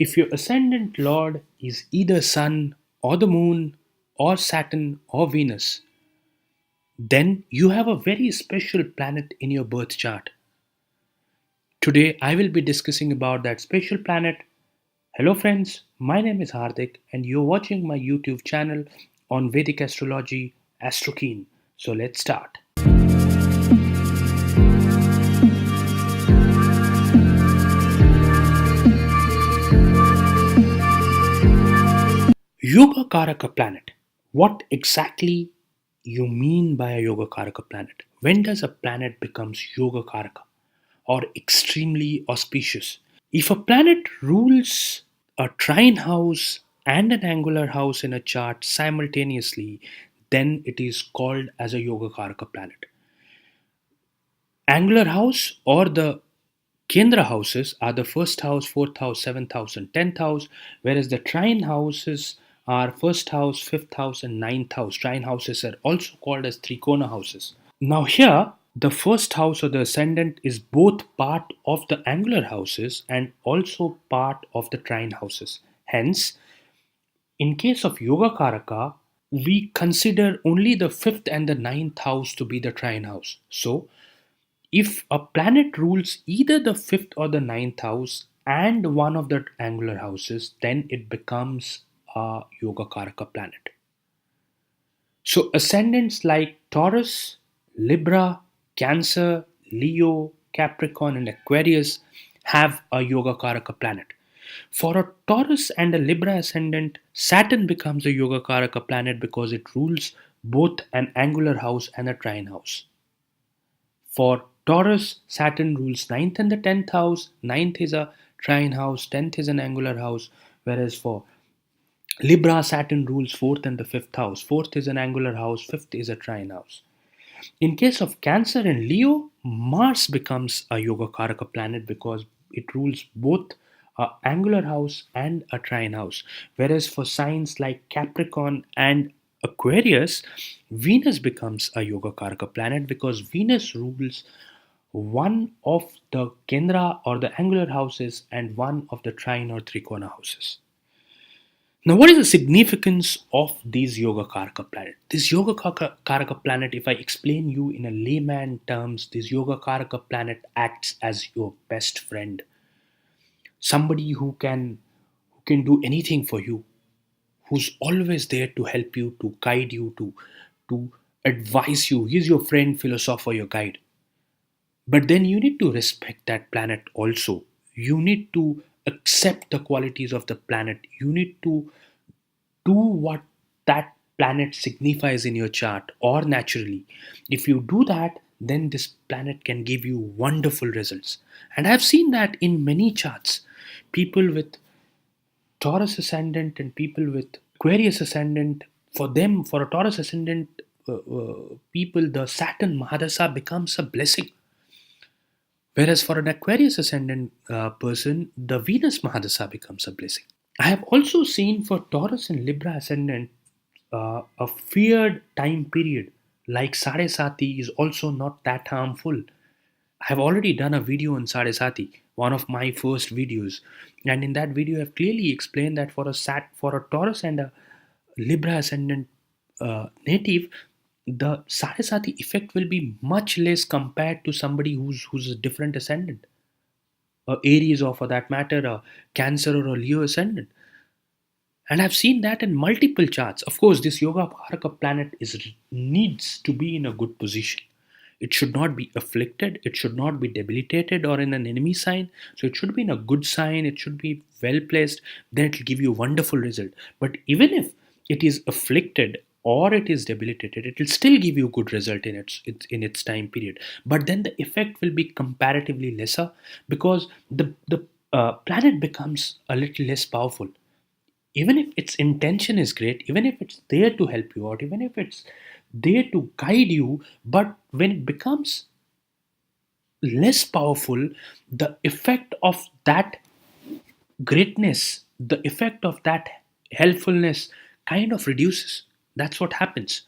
If your ascendant lord is either Sun or the Moon or Saturn or Venus, then you have a very special planet in your birth chart. Today I will be discussing about that special planet. Hello friends, my name is Hardik and you're watching my YouTube channel on Vedic Astrology, Astrokeen. So let's start. Yogakaraka planet. What exactly you mean by a Yogakaraka planet? When does a planet becomes Yogakaraka or extremely auspicious? If a planet rules a trine house and an angular house in a chart simultaneously, then it is called as a Yogakaraka planet. Angular house or the Kendra houses are the first house, fourth house, seventh house, and tenth house, whereas the trine houses are first house, fifth house, and ninth house. Trine houses are also called as Trikona houses. Now, here, the first house or the ascendant is both part of the angular houses and also part of the trine houses. Hence, in case of Yogakaraka, we consider only the fifth and the ninth house to be the trine house. So, if a planet rules either the fifth or the ninth house and one of the angular houses, then it becomes a Yogakaraka planet. So, ascendants like Taurus, Libra, Cancer, Leo, Capricorn, and Aquarius have a Yogakaraka planet. For a Taurus and a Libra ascendant, Saturn becomes a Yogakaraka planet because it rules both an angular house and a trine house. For Taurus, Saturn rules ninth and the 10th house. Ninth is a trine house, 10th is an angular house. Whereas for Libra, Saturn rules fourth and the fifth house. Fourth is an angular house, fifth is a trine house. In case of Cancer and Leo, Mars becomes a Yogakaraka planet because it rules both a angular house and a trine house. Whereas for signs like Capricorn and Aquarius, Venus becomes a Yogakaraka planet because Venus rules one of the Kendra or the angular houses and one of the trine or trikona houses. Now, what is the significance of these Yogakaraka planet? This Yogakaraka planet, if I explain you in a layman terms, this Yogakaraka planet acts as your best friend, somebody who can do anything for you, who's always there to help you, to guide you, to advise you. He's your friend, philosopher, your guide. But then you need to respect that planet also. You need to accept the qualities of the planet. You need to do what that planet signifies in your chart or naturally. If you do that, then this planet can give you wonderful results. And I've seen that in many charts. People with Taurus ascendant and people with Aquarius ascendant, for them, for a Taurus ascendant people, the Saturn Mahadasa becomes a blessing. Whereas for an Aquarius ascendant person, the Venus Mahadasa becomes a blessing. I have also seen for Taurus and Libra ascendant a feared time period like Sade Sati is also not that harmful. I have already done a video on Sade Sati, one of my first videos, and in that video I've clearly explained that for a Taurus and a Libra ascendant native, the Sade Sati effect will be much less compared to somebody who's a different ascendant, a Aries or for that matter a Cancer or a Leo ascendant. And I've seen that in multiple charts. Of course, this Yoga Bharaka planet needs to be in a good position. It should not be afflicted, it should not be debilitated or in an enemy sign. So it should be in a good sign, it should be well placed, then it will give you a wonderful result. But even if it is afflicted or it is debilitated, it will still give you a good result in its time period. But then the effect will be comparatively lesser because the planet becomes a little less powerful. Even if its intention is great, even if it's there to help you out, even if it's there to guide you, but when it becomes less powerful, the effect of that greatness, the effect of that helpfulness kind of reduces. That's what happens.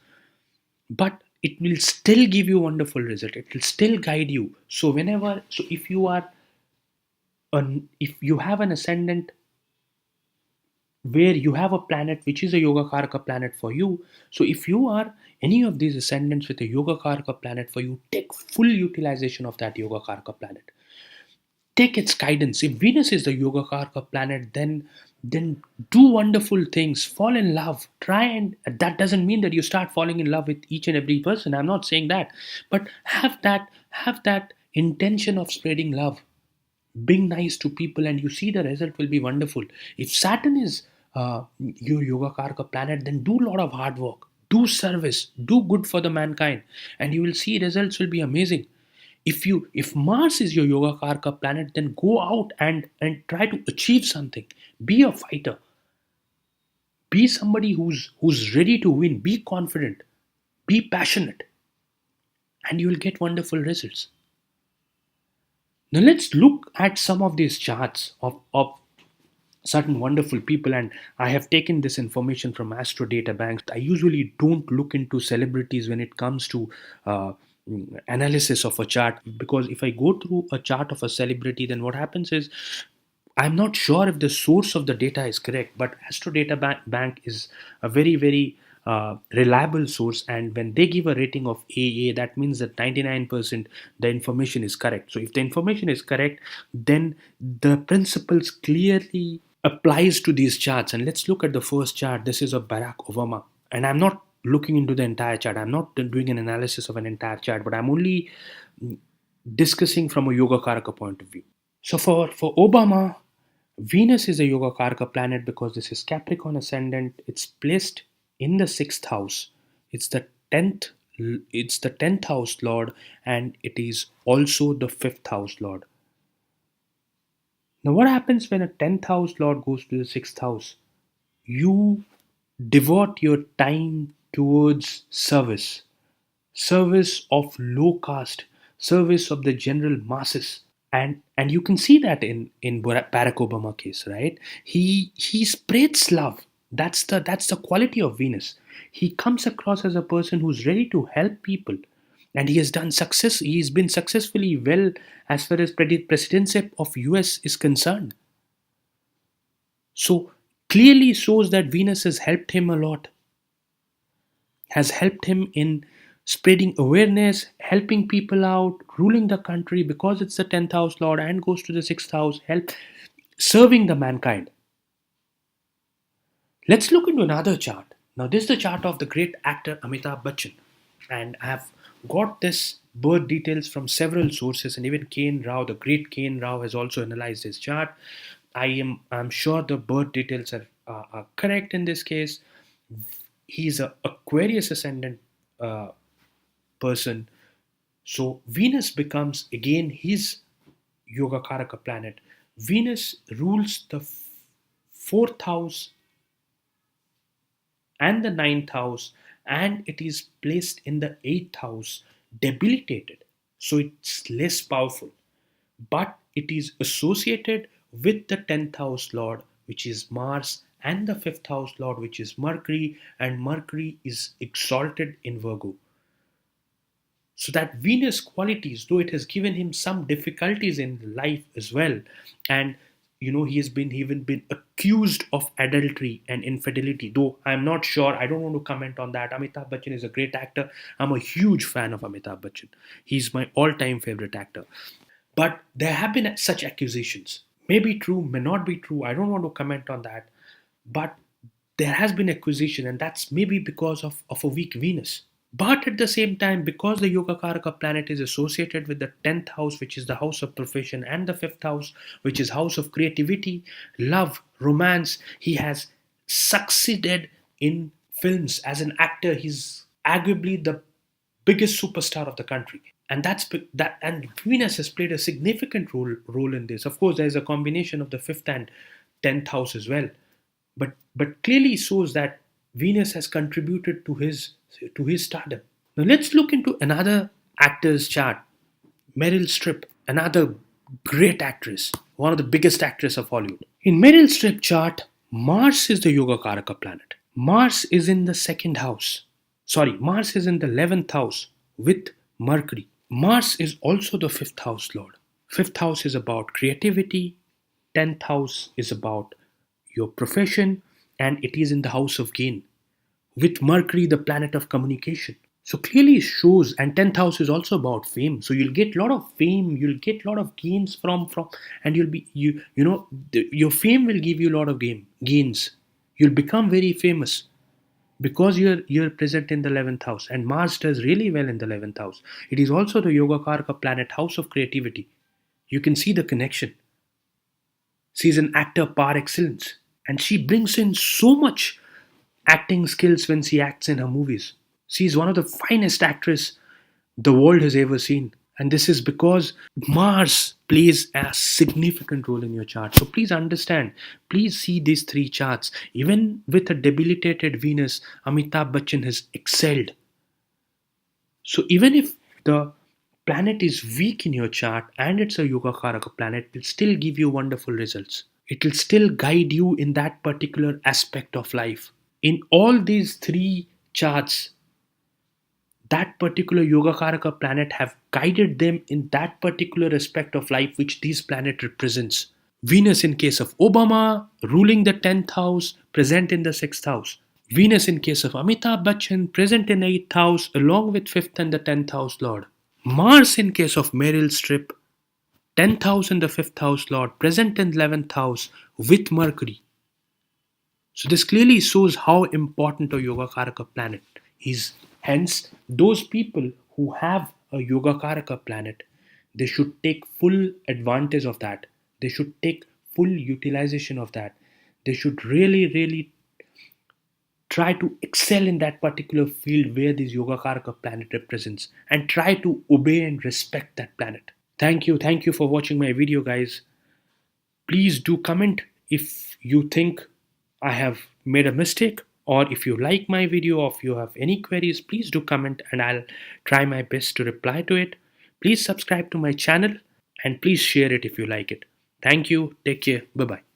But it will still give you wonderful result. It will still guide you. So if you have an ascendant where you have a planet which is a Yogakaraka planet for you. So if you are any of these ascendants with a Yogakaraka planet for you, take full utilization of that Yogakaraka planet. Take its guidance. If Venus is the Yogakaraka planet, then do wonderful things. Fall in love. Try, and that doesn't mean that you start falling in love with each and every person. I'm not saying that, but have that intention of spreading love, being nice to people, and you see the result will be wonderful. If Saturn is your Yogakaraka planet, then do a lot of hard work, do service, do good for the mankind, and you will see results will be amazing. If Mars is your Yogakaraka planet, then go out and try to achieve something. Be a fighter. Be somebody who's ready to win. Be confident. Be passionate, and you will get wonderful results. Now let's look at some of these charts of certain wonderful people, and I have taken this information from Astro Data Banks. I usually don't look into celebrities when it comes to analysis of a chart, because if I go through a chart of a celebrity, then what happens is I'm not sure if the source of the data is correct, but Astro Data Bank is a very, very reliable source. And when they give a rating of AA, that means that 99% the information is correct. So if the information is correct, then the principles clearly applies to these charts. And let's look at the first chart. This is of Barack Obama. And I'm not looking into the entire chart. I'm not doing an analysis of an entire chart, but I'm only discussing from a Yogakaraka point of view. So for Obama, Venus is a Yogakaraka planet because this is Capricorn ascendant. It's placed in the sixth house. It's the tenth. It's the tenth house lord, and it is also the fifth house lord. Now, what happens when a tenth house lord goes to the sixth house? You devote your time towards service of low caste, service of the general masses. And you can see that in Barack Obama case, right? He spreads love. That's the quality of Venus. He comes across as a person who's ready to help people, and he's been successfully well as far as presidency of US is concerned. So clearly shows that Venus has helped him a lot, has helped him in spreading awareness, helping people out, ruling the country because it's the 10th house lord and goes to the 6th house, help serving the mankind. Let's look into another chart. Now, this is the chart of the great actor Amitabh Bachchan, and I have got this birth details from several sources, and even Kane Rao, the great Kane Rao, has also analyzed this chart. I'm sure the birth details are correct in this case. He's a Aquarius ascendant person. So Venus becomes again his Yogakaraka planet. Venus rules the fourth house and the ninth house, and it is placed in the eighth house, debilitated. So it's less powerful, but it is associated with the 10th house lord, which is Mars, and the fifth house lord, which is Mercury, and Mercury is exalted in Virgo. So that Venus qualities, though it has given him some difficulties in life as well, and he has been even been accused of adultery and infidelity. Though I'm not sure, I don't want to comment on that. Amitabh Bachchan is a great actor. I'm a huge fan of Amitabh Bachchan. He's my all-time favorite actor. But there have been such accusations. May be true, may not be true. I don't want to comment on that. But there has been accusation, and that's maybe because of a weak Venus. But at the same time, because the Yogakaraka planet is associated with the 10th house, which is the house of profession, and the fifth house, which is house of creativity, love, romance, he has succeeded in films as an actor. He's arguably the biggest superstar of the country, and and Venus has played a significant role in this. Of course, there's a combination of the fifth and 10th house as well, but clearly shows that Venus has contributed to his stardom. Now let's look into another actor's chart. Meryl Streep, another great actress, one of the biggest actresses of Hollywood. In Meryl Streep chart, Mars is the Yogakaraka planet. Mars is in the second house. Sorry, Mars is in the 11th house with Mercury. Mars is also the fifth house lord. Fifth house is about creativity. 10th house is about your profession. and it is in the house of gain, with Mercury, the planet of communication. So clearly it shows, and 10th house is also about fame. So you'll get a lot of fame, you'll get a lot of gains from, and you'll be your fame will give you a lot of gains. You'll become very famous because you're present in the 11th house, and Mars does really well in the 11th house. It is also the Yogakaraka planet, house of creativity. You can see the connection. She's an actor par excellence, and she brings in so much acting skills when she acts in her movies. She's one of the finest actresses the world has ever seen. And this is because Mars plays a significant role in your chart. So please understand, please see these three charts. Even with a debilitated Venus, Amitabh Bachchan has excelled. So even if the planet is weak in your chart and it's a Yogakaraka planet, it will still give you wonderful results. It will still guide you in that particular aspect of life. In all these three charts, that particular Yogakaraka planet have guided them in that particular aspect of life which this planet represents. Venus in case of Obama, ruling the 10th house, present in the 6th house. Venus in case of Amitabh Bachchan, present in 8th house, along with 5th and the 10th house Lord. Mars in case of Meryl Streep, 10th house and the 5th house Lord, present in 11th house with Mercury. So this clearly shows how important a Yogakaraka planet is. Hence, those people who have a Yogakaraka planet, they should take full advantage of that. They should take full utilization of that. They should really, really try to excel in that particular field where this Yogakaraka planet represents, and try to obey and respect that planet. Thank you for watching my video, guys. Please do comment if you think I have made a mistake, or if you like my video, or if you have any queries, please do comment and I'll try my best to reply to it. Please subscribe to my channel and please share it if you like it. Thank you. Take care. Bye bye.